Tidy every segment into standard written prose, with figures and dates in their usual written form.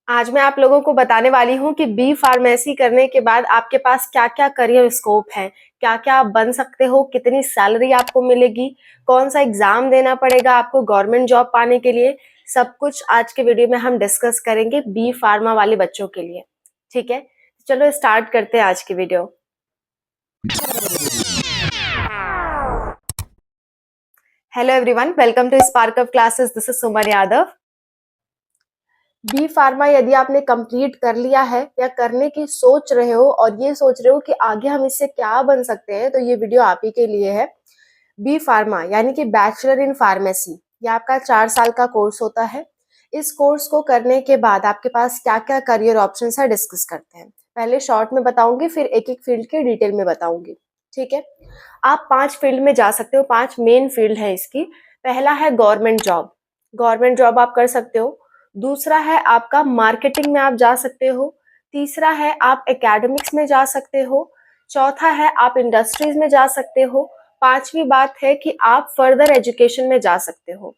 आज मैं आप लोगों को बताने वाली हूँ कि बी फार्मेसी करने के बाद आपके पास क्या-क्या करियर स्कोप है, क्या-क्या आप बन सकते हो, कितनी सैलरी आपको मिलेगी, कौन सा एग्जाम देना पड़ेगा आपको गवर्नमेंट जॉब पाने के लिए, सब कुछ आज के वीडियो में हम डिस्कस करेंगे बी फार्मा वाले बच्चों के लिए। ठीक है, चलो स्टार्ट करते हैं आज की video. Hello everyone, welcome to Spark of Classes. This is Suman Yadav. B Pharma यदि आपने कंप्लीट कर लिया है या करने की सोच रहे हो और ये सोच रहे हो कि आगे हम इससे क्या बन सकते हैं, तो ये वीडियो आप ही के लिए है। बी फार्मा यानी कि बैचलर इन फार्मेसी, ये आपका 4 साल का कोर्स होता है। इस कोर्स को करने के बाद आपके पास क्या क्या करियर ऑप्शन है डिस्कस करते हैं। पहले शॉर्ट में बताऊंगी, फिर एक एक फील्ड के डिटेल में बताऊंगी। ठीक है, आप 5 फील्ड में जा सकते हो। 5 मेन फील्ड है इसकी। पहला है गवर्नमेंट जॉब, गवर्नमेंट जॉब आप कर सकते हो। दूसरा है आपका मार्केटिंग में आप जा सकते हो। तीसरा है आप एकेडमिक्स में जा सकते हो। चौथा है आप इंडस्ट्रीज में जा सकते हो। पांचवी बात है कि आप फर्दर एजुकेशन में जा सकते हो।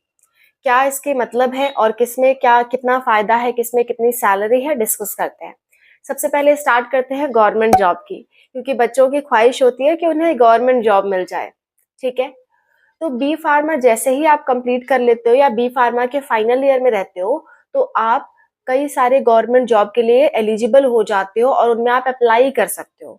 क्या इसके मतलब है और किसमें क्या कितना फायदा है, किसमें कितनी सैलरी है, डिस्कस करते हैं। सबसे पहले स्टार्ट करते हैं गवर्नमेंट जॉब की, क्योंकि बच्चों की ख्वाहिश होती है कि उन्हें गवर्नमेंट जॉब मिल जाए। ठीक है, तो बी फार्मा जैसे ही आप कंप्लीट कर लेते हो या बी फार्मा के फाइनल ईयर में रहते हो, तो आप कई सारे गवर्नमेंट जॉब के लिए एलिजिबल हो जाते हो और उनमें आप अप्लाई कर सकते हो।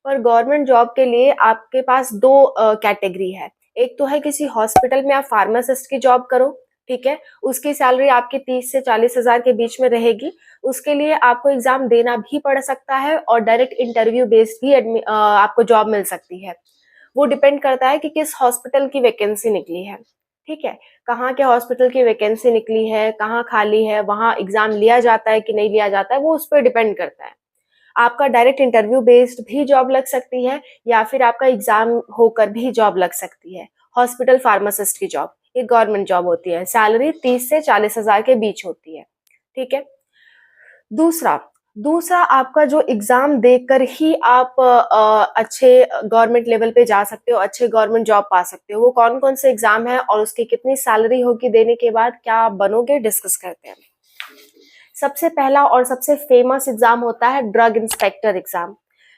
पर गवर्नमेंट जॉब के लिए आपके पास दो कैटेगरी है। एक तो है किसी हॉस्पिटल में आप फार्मासिस्ट की जॉब करो। ठीक है, उसकी सैलरी आपकी 30 से 40 हजार के बीच में रहेगी। उसके लिए आपको एग्जाम देना भी पड़ सकता है और डायरेक्ट इंटरव्यू बेस्ड भी आपको जॉब मिल सकती है। वो डिपेंड करता है कि किस हॉस्पिटल की वैकेंसी निकली है। ठीक है, कहाँ के हॉस्पिटल की वैकेंसी निकली है, कहाँ खाली है, वहाँ एग्जाम लिया जाता है कि नहीं लिया जाता है, वो उस पर डिपेंड करता है। आपका डायरेक्ट इंटरव्यू बेस्ड भी जॉब लग सकती है या फिर आपका एग्जाम होकर भी जॉब लग सकती है। हॉस्पिटल फार्मासिस्ट की जॉब ये गवर्नमेंट जॉब होती है, सैलरी 30 से 40 हजार के बीच होती है। ठीक है, दूसरा दूसरा आपका जो एग्जाम देकर ही आप अच्छे गवर्नमेंट लेवल पे जा सकते हो, अच्छे गवर्नमेंट जॉब पा सकते हो। वो कौन कौन से एग्जाम है और उसकी कितनी सैलरी होगी देने के बाद, क्या आप बनोगे, डिस्कस करते हैं। सबसे पहला और सबसे फेमस एग्जाम होता है drug inspector exam.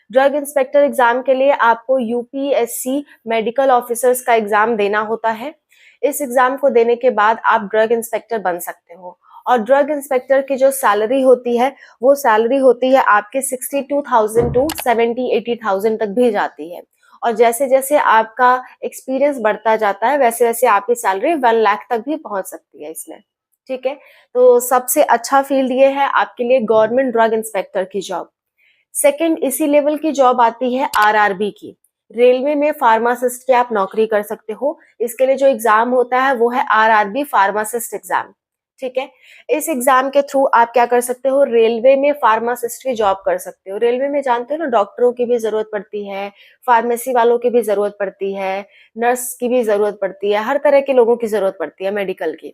Drug inspector exam के लिए आपको यूपीएससी मेडिकल ऑफिसर्स का एग्जाम देना होता है। इस एग्जाम को देने के बाद आप ड्रग इंस्पेक्टर बन सकते हो। और ड्रग इंस्पेक्टर की जो सैलरी होती है, वो सैलरी होती है आपके 62,000 टू 70-80,000 तक भी जाती है। और जैसे जैसे आपका एक्सपीरियंस बढ़ता जाता है, वैसे वैसे आपकी सैलरी 1 लाख तक भी पहुंच सकती है इसमें। ठीक है, तो सबसे अच्छा फील्ड ये है आपके लिए गवर्नमेंट ड्रग इंस्पेक्टर की जॉब। सेकंड इसी लेवल की जॉब आती है आरआरबी की। रेलवे में फार्मासिस्ट की आप नौकरी कर सकते हो। इसके लिए जो एग्जाम होता है वो है आरआरबी फार्मासिस्ट एग्जाम। ठीक है, इस एग्जाम के थ्रू आप क्या कर सकते हो, रेलवे में फार्मासिस्ट की जॉब कर सकते हो। रेलवे में जानते हो ना, डॉक्टरों की भी जरूरत पड़ती है, फार्मेसी वालों की भी जरूरत पड़ती है, नर्स की भी जरूरत पड़ती है, हर तरह के लोगों की जरूरत पड़ती है मेडिकल की।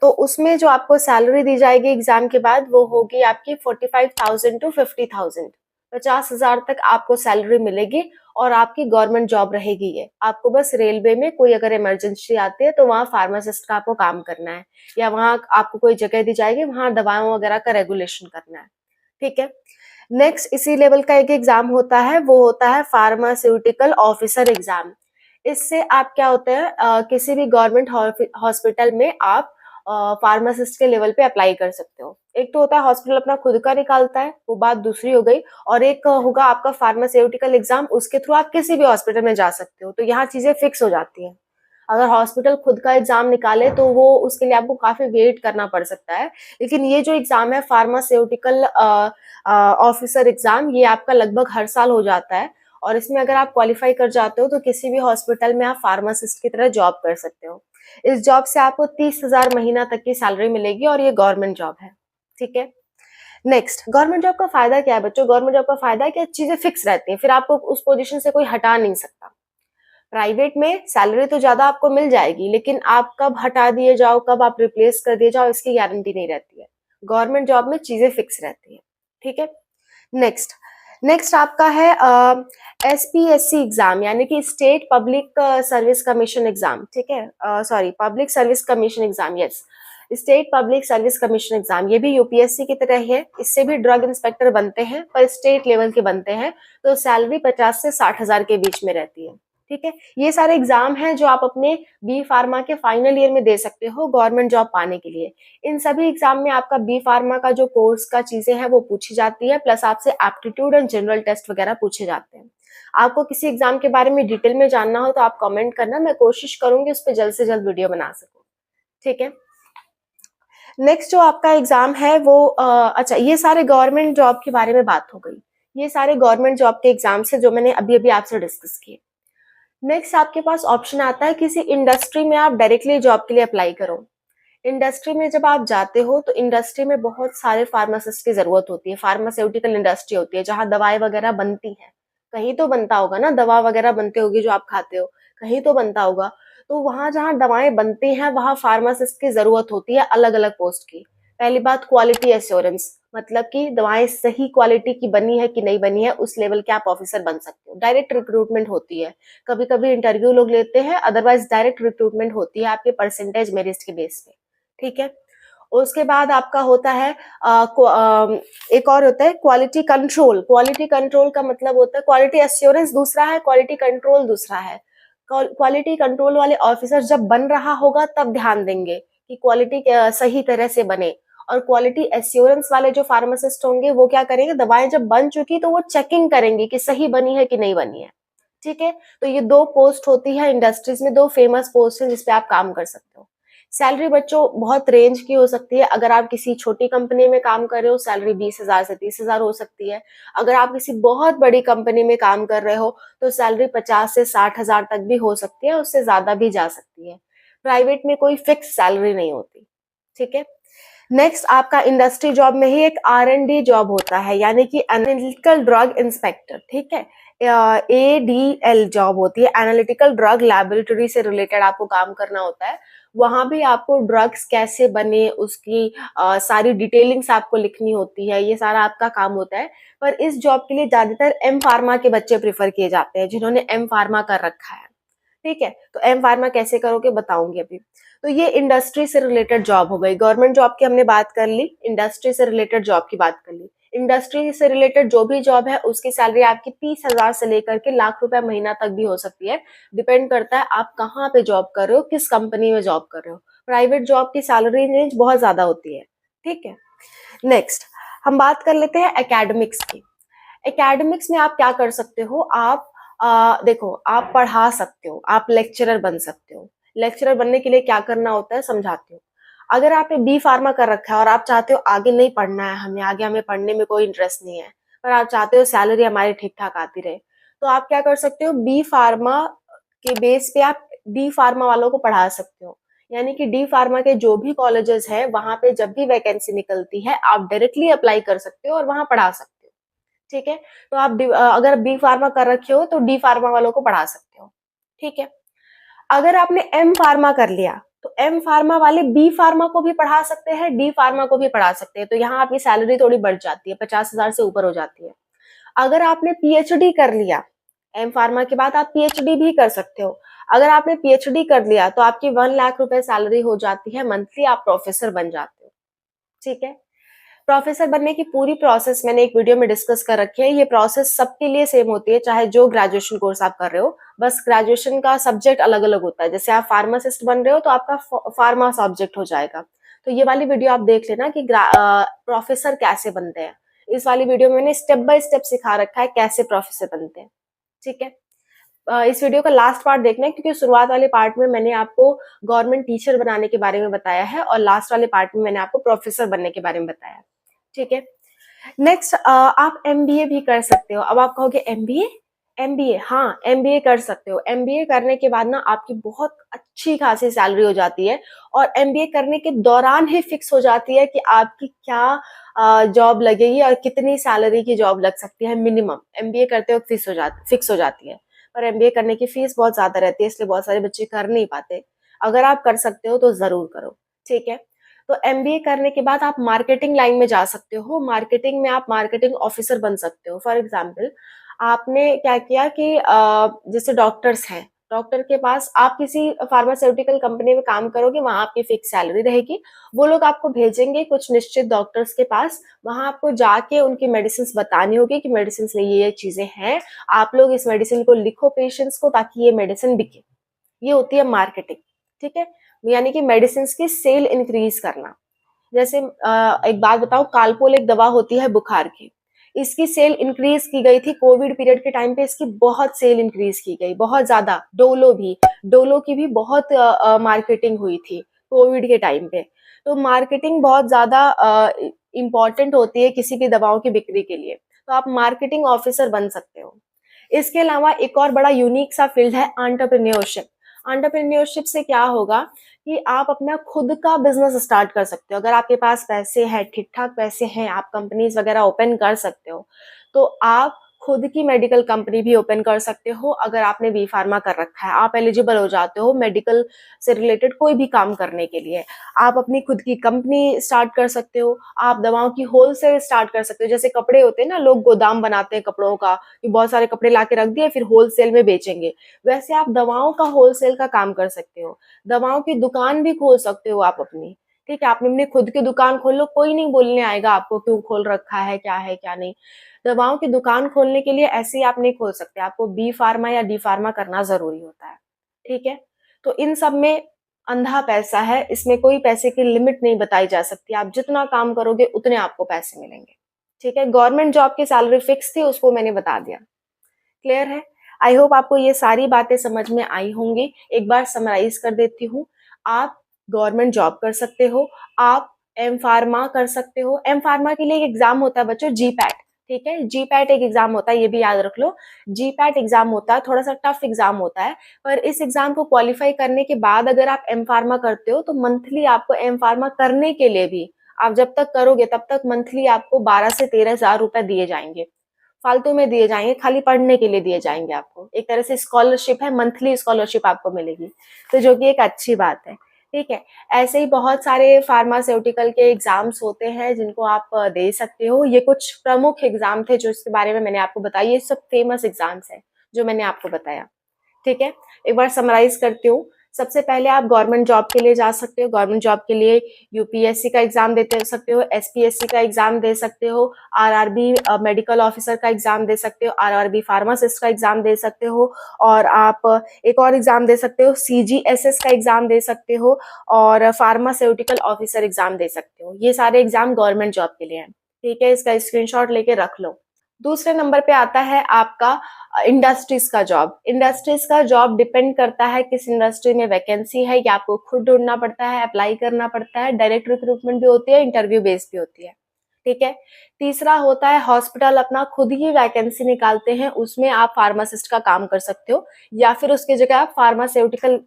तो उसमें जो आपको सैलरी दी जाएगी एग्जाम के बाद, वो होगी आपकी 45,000 टू 50,000। 50,000 तक आपको सैलरी मिलेगी और आपकी गवर्नमेंट जॉब रहेगी। ये आपको बस रेलवे में कोई अगर इमरजेंसी आती है तो वहाँ फार्मासिस्ट का आपको काम करना है, या वहाँ आपको कोई जगह दी जाएगी, वहाँ दवाओं वगैरह का रेगुलेशन करना है। ठीक है, नेक्स्ट इसी लेवल का एक एग्जाम होता है, वो होता है फार्मास्यूटिकल ऑफिसर एग्जाम। इससे आप क्या होता है, किसी भी गवर्नमेंट हॉस्पिटल में आप फार्मासिस्ट के लेवल पे अप्लाई कर सकते हो। एक तो होता है हॉस्पिटल अपना खुद का निकालता है, वो बात दूसरी हो गई। और एक होगा आपका फार्मास्यूटिकल एग्जाम, उसके थ्रू आप किसी भी हॉस्पिटल में जा सकते हो। तो यहाँ चीजें फिक्स हो जाती हैं। अगर हॉस्पिटल खुद का एग्जाम निकाले तो वो उसके लिए आपको काफी वेट करना पड़ सकता है। लेकिन ये जो एग्जाम है फार्मास्यूटिकल ऑफिसर एग्जाम, ये आपका लगभग हर साल हो जाता है। और इसमें अगर आप क्वालिफाई कर जाते हो तो किसी भी हॉस्पिटल में आप फार्मासिस्ट की तरह जॉब कर सकते हो। इस जॉब से आपको 30,000 महीना तक की सैलरी मिलेगी और ये गवर्नमेंट जॉब है। ठीक है, नेक्स्ट गवर्नमेंट जॉब का फायदा क्या है बच्चों। गवर्नमेंट जॉब का फायदा है कि चीजें फिक्स रहती हैं, फिर आपको उस पोजीशन से कोई हटा नहीं सकता। प्राइवेट में सैलरी तो ज्यादा आपको मिल जाएगी, लेकिन आप कब हटा दिए जाओ, कब आप रिप्लेस कर दिए जाओ, इसकी गारंटी नहीं रहती है। गवर्नमेंट जॉब में चीजें फिक्स रहती है। ठीक है, नेक्स्ट नेक्स्ट आपका है एसपीएससी एग्जाम, यानी कि state public service commission exam. ठीक है, sorry, public service commission exam. Yes, state public service commission exam, ये भी यूपीएससी की तरह ही है, इससे भी ड्रग इंस्पेक्टर बनते हैं पर स्टेट लेवल के बनते हैं, तो सैलरी 50 से 60,000 के बीच में रहती है। ठीक है, ये सारे एग्जाम हैं जो आप अपने बी फार्मा के फाइनल ईयर में दे सकते हो गवर्नमेंट जॉब पाने के लिए। इन सभी एग्जाम में आपका बी फार्मा का जो कोर्स का चीजें हैं वो पूछी जाती है, प्लस आपसे एप्टीट्यूड एंड जनरल टेस्ट वगैरह पूछे जाते हैं। आपको किसी एग्जाम के बारे में डिटेल में जानना हो तो आप कमेंट करना, मैं कोशिश करूंगी उस पर जल्द से जल्द वीडियो बना सकूं। ठीक है, नेक्स्ट जो आपका एग्जाम है वो अच्छा, ये सारे गवर्नमेंट जॉब के बारे में बात हो गई, ये सारे गवर्नमेंट जॉब के एग्जाम्स है जो मैंने अभी अभी आपसे डिस्कस किए। नेक्स्ट आपके पास ऑप्शन आता है किसी इंडस्ट्री में आप डायरेक्टली जॉब के लिए अप्लाई करो। इंडस्ट्री में जब आप जाते हो तो इंडस्ट्री में बहुत सारे फार्मासिस्ट की जरूरत होती है, फार्मास्यूटिकल इंडस्ट्री होती है जहां दवाई वगैरह बनती है, कहीं तो बनता होगा ना, दवा वगैरह बनते होगी जो आप खाते हो, कहीं तो बनता होगा। तो वहां जहां दवाएं बनती हैं वहां फार्मासिस्ट की जरूरत होती है अलग अलग पोस्ट की। पहली बात क्वालिटी एश्योरेंस, मतलब कि दवाएं सही क्वालिटी की बनी है कि नहीं बनी है, उस लेवल के आप ऑफिसर बन सकते हो। डायरेक्ट रिक्रूटमेंट होती है, कभी कभी इंटरव्यू लोग लेते हैं, अदरवाइज डायरेक्ट रिक्रूटमेंट होती है आपके परसेंटेज मेरिट के बेस पे। ठीक है, उसके बाद आपका होता है एक और होता है क्वालिटी कंट्रोल। क्वालिटी कंट्रोल का मतलब होता है, क्वालिटी एश्योरेंस दूसरा है, क्वालिटी कंट्रोल दूसरा है। क्वालिटी कंट्रोल वाले ऑफिसर जब बन रहा होगा तब ध्यान देंगे कि क्वालिटी सही तरह से बने, और क्वालिटी एश्योरेंस वाले जो फार्मासिस्ट होंगे वो क्या करेंगे, दवाएं जब बन चुकी तो वो चेकिंग करेंगे कि सही बनी है कि नहीं बनी है। ठीक है, तो ये दो पोस्ट होती है इंडस्ट्रीज में, दो फेमस पोस्ट है जिसपे आप काम कर सकते हो। सैलरी बच्चों बहुत रेंज की हो सकती है, अगर आप किसी छोटी कंपनी में काम कर रहे हो सैलरी 20,000 से 30,000 हो सकती है। अगर आप किसी बहुत बड़ी कंपनी में काम कर रहे हो तो सैलरी 50 से 60,000 तक भी हो सकती है, उससे ज्यादा भी जा सकती है। प्राइवेट में कोई फिक्स सैलरी नहीं होती। ठीक है, नेक्स्ट आपका इंडस्ट्री जॉब में ही एक R&D जॉब होता है, यानी कि एनालिटिकल ड्रग इंस्पेक्टर। ठीक है, ADL जॉब होती है, एनालिटिकल ड्रग लैबोरेटरी से रिलेटेड आपको काम करना होता है। वहां भी आपको ड्रग्स कैसे बने उसकी सारी डिटेलिंग्स आपको लिखनी होती है, ये सारा आपका काम होता है। पर इस जॉब के लिए ज्यादातर एम फार्मा के बच्चे प्रेफर किए जाते हैं, जिन्होंने एम फार्मा कर रखा है। ठीक है, तो एम फार्मा कैसे करोगे बताऊंगी अभी। तो ये इंडस्ट्री से रिलेटेड जॉब हो गई, गवर्नमेंट जॉब की हमने बात कर ली, इंडस्ट्री से रिलेटेड जॉब की बात कर ली। इंडस्ट्री से रिलेटेड जो भी जॉब है उसकी सैलरी आपकी 30,000 से लेकर के लाख रुपए महीना तक भी हो सकती है, डिपेंड करता है आप कहाँ पे जॉब कर रहे हो, किस कंपनी में जॉब कर रहे हो। प्राइवेट जॉब की सैलरी रेंज बहुत ज्यादा होती है। ठीक है, नेक्स्ट हम बात कर लेते हैं एकेडमिक्स की। एकेडमिक्स में आप क्या कर सकते हो, आप देखो आप पढ़ा सकते हो, आप लेक्चरर बन सकते हो। लेक्चरर बनने के लिए क्या करना होता है समझाती हूँ। अगर आपने बी फार्मा कर रखा है और आप चाहते हो आगे नहीं पढ़ना है, हमें पढ़ने में कोई इंटरेस्ट नहीं है, पर आप चाहते हो सैलरी हमारी ठीक ठाक आती रहे, तो आप क्या कर सकते हो, बी फार्मा के बेस पे आप डी फार्मा वालों को पढ़ा सकते हो। यानी कि डी फार्मा के जो भी कॉलेजेस है वहां पे जब भी वैकेंसी निकलती है आप डायरेक्टली अप्लाई कर सकते हो और वहां पढ़ा सकते हो। ठीक है, तो आप अगर बी फार्मा कर रखे हो तो डी फार्मा वालों को पढ़ा सकते हो। ठीक है, अगर आपने एम फार्मा कर लिया तो एम फार्मा वाले बी फार्मा को भी पढ़ा सकते हैं, डी फार्मा को भी पढ़ा सकते हैं, तो यहाँ आपकी सैलरी थोड़ी बढ़ जाती है, 50,000 से ऊपर हो जाती है। अगर आपने पीएचडी कर लिया, एम फार्मा के बाद आप पीएचडी भी कर सकते हो। अगर आपने पीएचडी कर लिया तो आपकी 1 लाख रुपए सैलरी हो जाती है मंथली, आप प्रोफेसर बन जाते हो। ठीक है, प्रोफेसर बनने की पूरी प्रोसेस मैंने एक वीडियो में डिस्कस कर रखी है, ये प्रोसेस सबके लिए सेम होती है, चाहे जो ग्रेजुएशन कोर्स आप कर रहे हो, बस ग्रेजुएशन का सब्जेक्ट अलग अलग होता है। जैसे आप फार्मासिस्ट बन रहे हो तो आपका फार्मा सब्जेक्ट हो जाएगा, तो ये वाली वीडियो आप देख लेना कि प्रोफेसर कैसे बनते हैं। इस वाली वीडियो में मैंने स्टेप बाय स्टेप सिखा रखा है कैसे प्रोफेसर बनते हैं। ठीक है, इस वीडियो का लास्ट पार्ट देखना है, क्योंकि शुरुआत वाले पार्ट में मैंने आपको गवर्नमेंट टीचर बनाने के बारे में बताया है और लास्ट वाले पार्ट में मैंने आपको प्रोफेसर बनने के बारे में बताया है। ठीक है, नेक्स्ट आप एमबीए भी कर सकते हो। अब आप कहोगे एमबीए, एमबीए हाँ एमबीए कर सकते हो। एमबीए करने के बाद ना आपकी बहुत अच्छी खासी सैलरी हो जाती है, और एमबीए करने के दौरान ही फिक्स हो जाती है कि आपकी क्या जॉब लगेगी और कितनी सैलरी की जॉब लग सकती है मिनिमम। एमबीए करते वक्त फिक्स हो जाती है, पर एमबीए करने की फीस बहुत ज्यादा रहती है, इसलिए बहुत सारे बच्चे कर नहीं पाते। अगर आप कर सकते हो तो जरूर करो। ठीक है, तो एमबीए करने के बाद आप मार्केटिंग लाइन में जा सकते हो। मार्केटिंग में आप मार्केटिंग ऑफिसर बन सकते हो। फॉर एग्जाम्पल आपने क्या किया कि जैसे डॉक्टर्स हैं, डॉक्टर के पास आप किसी फार्मास्यूटिकल कंपनी में काम करोगे, वहाँ आपकी फिक्स सैलरी रहेगी। वो लोग आपको भेजेंगे कुछ निश्चित डॉक्टर्स के पास, वहाँ आपको जाके उनकी मेडिसिन्स बतानी होगी कि मेडिसिन्स में ये चीज़ें हैं, आप लोग इस मेडिसिन को लिखो पेशेंट्स को ताकि ये मेडिसिन बिके। ये होती है मार्केटिंग, ठीक है? यानी कि मेडिसिन्स की सेल इंक्रीज़ करना। जैसे एक बात बताऊँ, कालपोल एक दवा होती है बुखार की। इसकी सेल इंक्रीज़ की गई थी कोविड पीरियड के टाइम पे, इसकी बहुत सेल इंक्रीज़ की गई, बहुत ज़्यादा। डोलो की भी बहुत मार्केटिंग हुई थी कोविड के टाइम पे। तो मार्केटिंग बहुत ज़्यादा इम्पोर्टेंट होती है किसी भी दवाओं की बिक्री के लिए। तो आप मार्केटिंग ऑफिसर बन सकते हो। इसके अलावा एक और बड़ा यूनिक सा फील्ड है एंटरप्रेन्योरशिप। एंटरप्रेन्योरशिप से क्या होगा कि आप अपना खुद का बिजनेस स्टार्ट कर सकते हो। अगर आपके पास पैसे हैं, ठीक-ठाक पैसे हैं, आप कंपनीज़ वगैरह ओपन कर सकते हो। तो आप खुद की मेडिकल कंपनी भी ओपन कर सकते हो अगर आपने बी फार्मा कर रखा है। आप एलिजिबल हो जाते हो मेडिकल से रिलेटेड कोई भी काम करने के लिए। आप अपनी खुद की कंपनी स्टार्ट कर सकते हो, आप दवाओं की होलसेल स्टार्ट कर सकते हो। जैसे कपड़े होते हैं ना, लोग गोदाम बनाते हैं कपड़ों का, कि बहुत सारे कपड़े ला के रख दिए फिर होलसेल में बेचेंगे। वैसे आप दवाओं का होलसेल का काम कर सकते हो। दवाओं की दुकान भी खोल सकते हो आप अपनी, ठीक है? आपने अपनी खुद की दुकान खोल लो, कोई नहीं बोलने आएगा आपको क्यों खोल रखा है, क्या नहीं। दवाओं की दुकान खोलने के लिए ऐसे ही आप नहीं खोल सकते, आपको बी फार्मा या डी फार्मा करना ज़रूरी होता है, ठीक है? तो इन सब में अंधा पैसा है, इसमें कोई पैसे की लिमिट नहीं बताई जा सकती। आप जितना काम करोगे उतने आपको पैसे मिलेंगे, ठीक है? गवर्नमेंट जॉब की सैलरी फिक्स थी, उसको मैंने बता दिया। क्लियर है? आई होप आपको ये सारी बातें समझ में आई होंगी। एक बार समराइज़ कर देती हूँ। आप गवर्नमेंट जॉब कर सकते हो, आप एम फार्मा कर सकते हो। एम फार्मा के लिए एक एग्ज़ाम होता है बच्चों, जीपैट, ठीक है? जीपैट एक एग्ज़ाम होता है, ये भी याद रख लो। जीपैट एग्ज़ाम होता है, थोड़ा-सा टफ एग्ज़ाम होता है, पर इस एग्ज़ाम को क्वालीफाई करने के बाद अगर आप एम फार्मा करते हो, तो मंथली आपको एम फार्मा करने के लिए भी, आप जब तक करोगे तब तक मंथली आपको 12 से 13,000 रुपए दिए जाएँगे। फालतू में दिए जाएँगे, खाली पढ़ने के लिए दिए जाएँगे आपको। एक तरह से स्कॉलरशिप है, मंथली स्कॉलरशिप आपको मिलेगी, तो जो कि एक अच्छी बात है, ठीक है? ऐसे ही बहुत सारे फार्मास्यूटिकल के एग्ज़ाम्स होते हैं जिनको आप दे सकते हो। ये कुछ प्रमुख एग्ज़ाम थे जो इसके बारे में मैंने आपको बताया, ये सब फेमस एग्ज़ाम्स हैं, जो मैंने आपको बताया। ठीक है? एक बार समराइज़ करती हूँ। सबसे पहले आप गवर्नमेंट जॉब के लिए जा सकते हो। गवर्नमेंट जॉब के लिए यूपीएससी का एग्ज़ाम देते हो सकते हो, एसपीएससी का एग्ज़ाम दे सकते हो, आरआरबी मेडिकल ऑफिसर का एग्ज़ाम दे सकते हो, आरआरबी फार्मासिस्ट का एग्ज़ाम दे सकते हो, और आप एक और एग्ज़ाम दे सकते हो, सीजीएसएस का एग्ज़ाम दे सकते हो, और फार्मास्यूटिकल ऑफिसर एग्ज़ाम दे सकते हो। ये सारे एग्ज़ाम गवर्नमेंट जॉब के लिए हैं। ठीक है? इसका स्क्रीनशॉट लेके रख लो। दूसरे नंबर पे आता है आपका इंडस्ट्रीज का जॉब। इंडस्ट्रीज का जॉब डिपेंड करता है किस इंडस्ट्री में वैकेंसी है, या आपको खुद ढूंढना पड़ता है, अप्लाई करना पड़ता है, डायरेक्ट रिक्रूटमेंट भी होती है, इंटरव्यू बेस्ड भी होती है, ठीक है? तीसरा होता है हॉस्पिटल अपना खुद ही वैकेंसी निकालते हैं, उसमें आप फार्मासिस्ट का काम कर सकते हो, या फिर उसकी जगह आप फार्मास्यूटिकल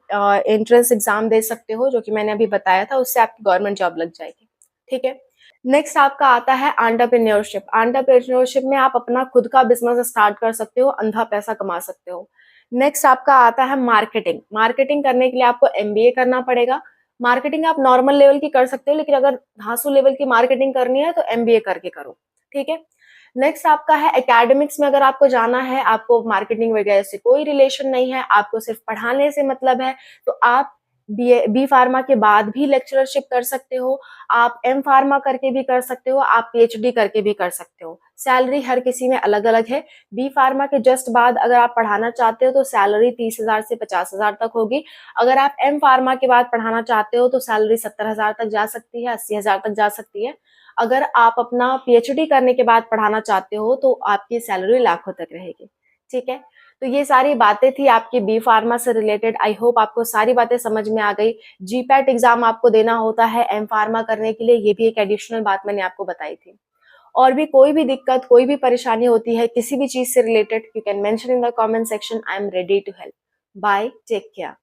एंट्रेंस एग्जाम दे सकते हो, जो कि मैंने अभी बताया था, उससे आपकी गवर्नमेंट जॉब लग जाएगी, ठीक है? नेक्स्ट आपका आता है एंटरप्रेन्योरशिप। एंटरप्रेन्योरशिप में आप अपना खुद का बिजनेस स्टार्ट कर सकते हो, अंधा पैसा कमा सकते हो। नेक्स्ट आपका आता है मार्केटिंग। मार्केटिंग करने के लिए आपको एमबीए करना पड़ेगा। मार्केटिंग आप नॉर्मल लेवल की कर सकते हो, लेकिन अगर धांसू लेवल की मार्केटिंग करनी है तो एमबीए करके करो, ठीक है? नेक्स्ट आपका है एकेडमिक्स में, अगर आपको जाना है, आपको मार्केटिंग वगैरह से कोई रिलेशन नहीं है, आपको सिर्फ पढ़ाने से मतलब है, तो आप बी फार्मा के बाद भी लेक्चरशिप कर सकते हो, आप एम फार्मा करके भी कर सकते हो, आप पीएचडी करके भी कर सकते हो। सैलरी हर किसी में अलग-अलग है। बी फार्मा के जस्ट बाद अगर आप पढ़ाना चाहते हो तो सैलरी 30,000 से 50,000 तक होगी। अगर आप एम फार्मा के बाद पढ़ाना चाहते हो तो सैलरी 70,000 तक जा सकती है, 80,000 तक जा सकती है। अगर आप अपना पीएचडी करने के बाद पढ़ाना चाहते हो तो आपकी सैलरी लाखों तक रहेगी, ठीक है? तो ये सारी बातें थी आपकी बी फार्मा से रिलेटेड। आई होप आपको सारी बातें समझ में आ गई। जीपैट एग्जाम आपको देना होता है एम फार्मा करने के लिए, ये भी एक एडिशनल बात मैंने आपको बताई थी। और भी कोई भी दिक्कत, कोई भी परेशानी होती है किसी भी चीज से related, you can mention in the comment section. I am ready to help. Bye, take care.